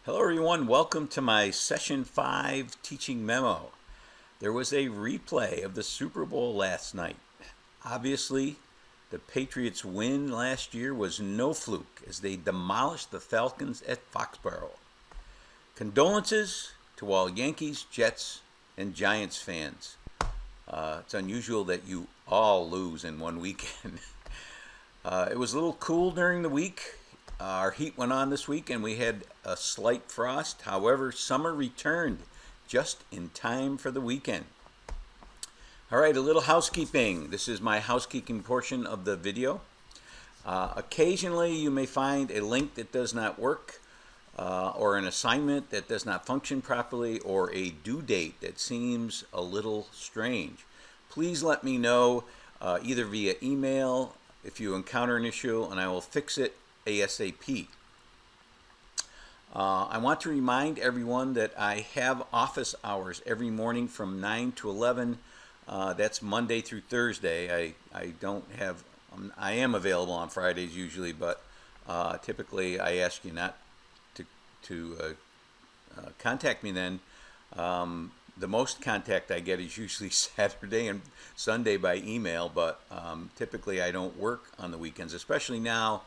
Hello everyone, welcome to my Session 5 Teaching Memo. There was a replay of the Super Bowl last night. Obviously, the Patriots' win last year was no fluke as they demolished the Falcons at Foxborough. Condolences to all Yankees, Jets, and Giants fans. It's unusual that you all lose in one weekend. It was a little cool during the week. Our heat went on this week and we had a slight frost. However, summer returned just in time for the weekend. All right, a little housekeeping. This is my housekeeping portion of the video. Occasionally you may find a link that does not work, or an assignment that does not function properly, or a due date that seems a little strange. Please let me know either via email if you encounter an issue, and I will fix it ASAP. I want to remind everyone that I have office hours every morning from 9 to 11. That's Monday through Thursday. I am available on Fridays usually, but typically I ask you not to contact me then. The most contact I get is usually Saturday and Sunday by email, but typically I don't work on the weekends, especially now.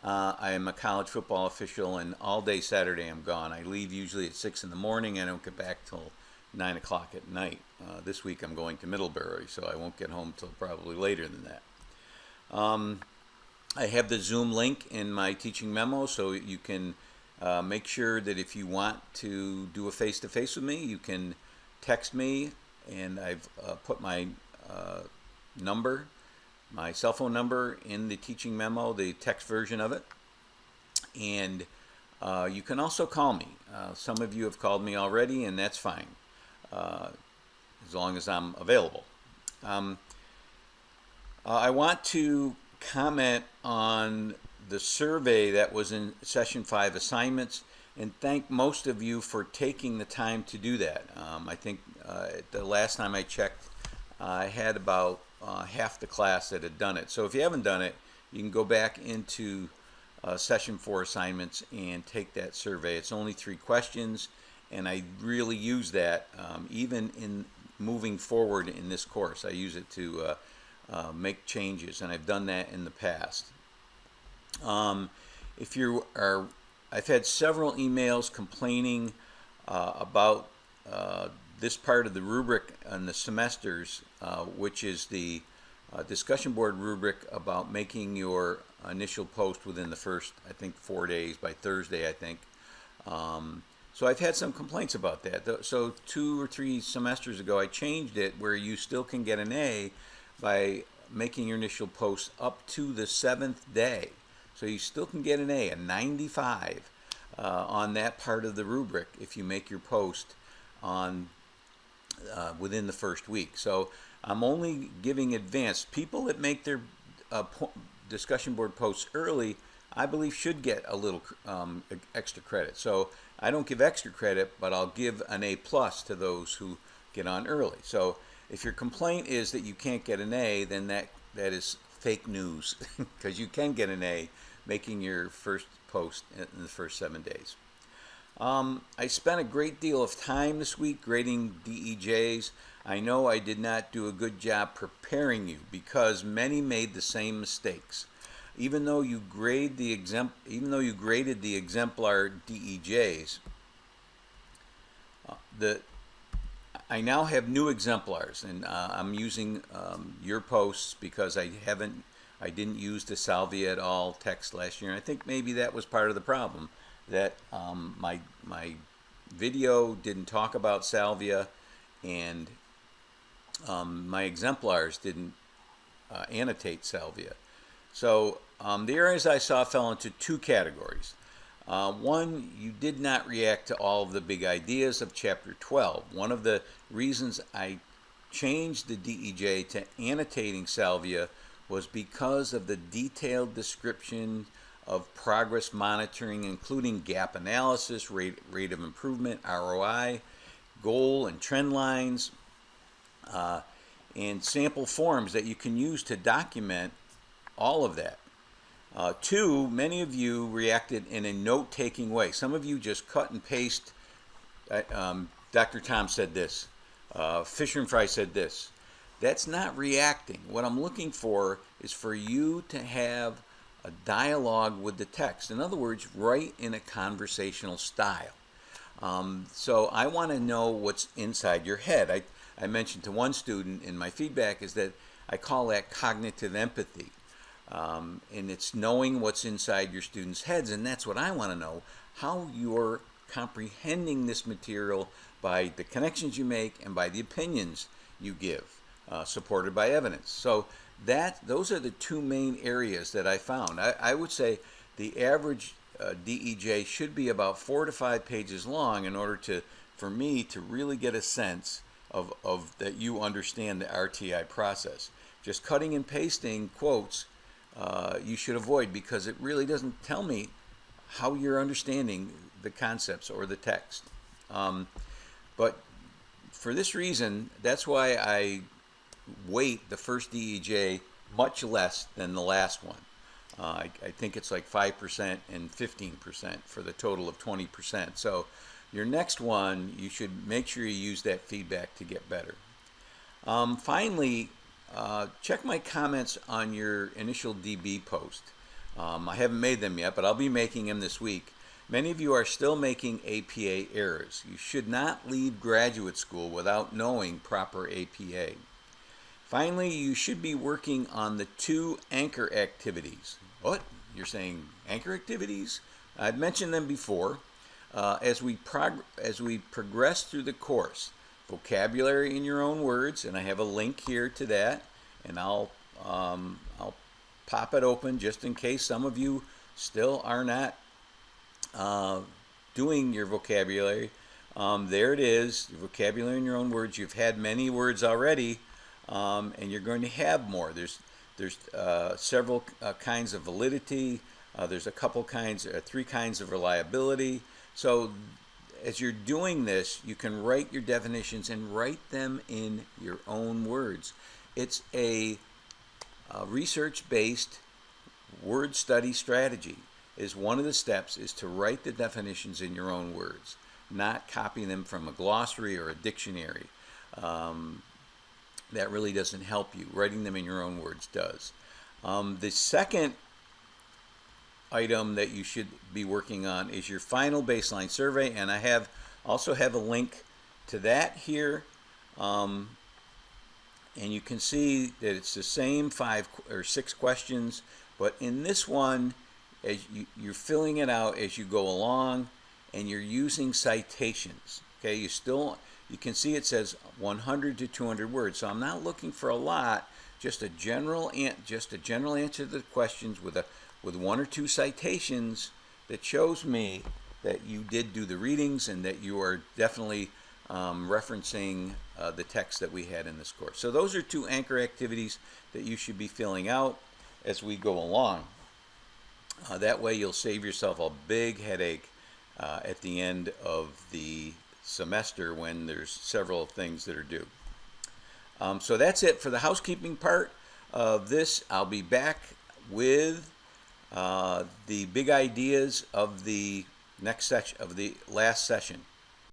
I am a college football official, and all day Saturday I'm gone. I leave usually at 6 in the morning. I don't get back till 9 o'clock at night. This week I'm going to Middlebury, so I won't get home till probably later than that. I have the Zoom link in my teaching memo, so you can make sure that if you want to do a face-to-face with me, you can text me, and I've put my number, my cell phone number, in the teaching memo, the text version of it. And you can also call me. Some of you have called me already, and that's fine, as long as I'm available. I want to comment on the survey that was in Session 5 assignments, and thank most of you for taking the time to do that. I think the last time I checked, I had about half the class that had done it. So if you haven't done it, you can go back into Session 4 assignments and take that survey. It's only 3 questions, and I really use that even in moving forward in this course. I use it to make changes, and I've done that in the past. I've had several emails complaining about this part of the rubric on the semesters, which is the discussion board rubric about making your initial post within the first, I think, 4 days, by Thursday, I think. So I've had some complaints about that. So 2 or 3 semesters ago, I changed it where you still can get an A by making your initial post up to the 7th day. So you still can get an A, a 95, on that part of the rubric if you make your post on within the first week. So I'm only giving advanced. People that make their discussion board posts early, I believe, should get a little extra credit. So I don't give extra credit, but I'll give an A+ to those who get on early. So if your complaint is that you can't get an A, then that is fake news, because you can get an A making your first post in the first 7 days. I spent a great deal of time this week grading DEJs. I know I did not do a good job preparing you because many made the same mistakes. Even though you graded the exemplar DEJs, I now have new exemplars, and I'm using your posts because I didn't use the salvia at all text last year. And I think maybe that was part of the problem, that my video didn't talk about salvia, and my exemplars didn't annotate salvia. So the areas I saw fell into 2 categories. One, you did not react to all of the big ideas of Chapter 12. One of the reasons I changed the DEJ to annotating salvia was because of the detailed description of progress monitoring, including gap analysis, rate of improvement, ROI, goal and trend lines, and sample forms that you can use to document all of that. Two, many of you reacted in a note-taking way. Some of you just cut and paste. Dr. Tom said this. Fisher and Fry said this. That's not reacting. What I'm looking for is for you to have a dialogue with the text. In other words, write in a conversational style. So I want to know what's inside your head. I mentioned to one student in my feedback is that I call that cognitive empathy. And it's knowing what's inside your students' heads, and that's what I want to know, how you're comprehending this material by the connections you make and by the opinions you give, supported by evidence. So those are the two main areas that I found. I would say the average DEJ should be about 4 to 5 pages long in order for me to really get a sense of that you understand the RTI process. Just cutting and pasting quotes you should avoid, because it really doesn't tell me how you're understanding the concepts or the text. But for this reason, that's why I weight the first DEJ much less than the last one. I think it's like 5% and 15% for the total of 20%. So your next one, you should make sure you use that feedback to get better. Finally, check my comments on your initial DB post. I haven't made them yet, but I'll be making them this week. Many of you are still making APA errors. You should not leave graduate school without knowing proper APA. Finally, you should be working on the 2 anchor activities. What? You're saying anchor activities? I've mentioned them before. As we progress through the course, vocabulary in your own words, and I have a link here to that, and I'll pop it open just in case some of you still are not doing your vocabulary. There it is, your vocabulary in your own words. You've had many words already, and you're going to have more. There's several kinds of validity. There's a couple kinds, 3 kinds of reliability. So as you're doing this, you can write your definitions and write them in your own words. It's a research-based word study strategy. Is one of the steps is to write the definitions in your own words, not copy them from a glossary or a dictionary. That really doesn't help you. Writing them in your own words does. The second item that you should be working on is your final baseline survey, and I also have a link to that here. And you can see that it's the same 5 or 6 questions, but in this one, as you're filling it out as you go along, and you're using citations. Okay, you can see it says 100 to 200 words. So I'm not looking for a lot, just a general answer to the questions with 1 or 2 citations that shows me that you did do the readings and that you are definitely referencing the text that we had in this course. So those are 2 anchor activities that you should be filling out as we go along. That way you'll save yourself a big headache at the end of the semester when there's several things that are due. So that's it for the housekeeping part of this. I'll be back with the big ideas of the next session, of the last session.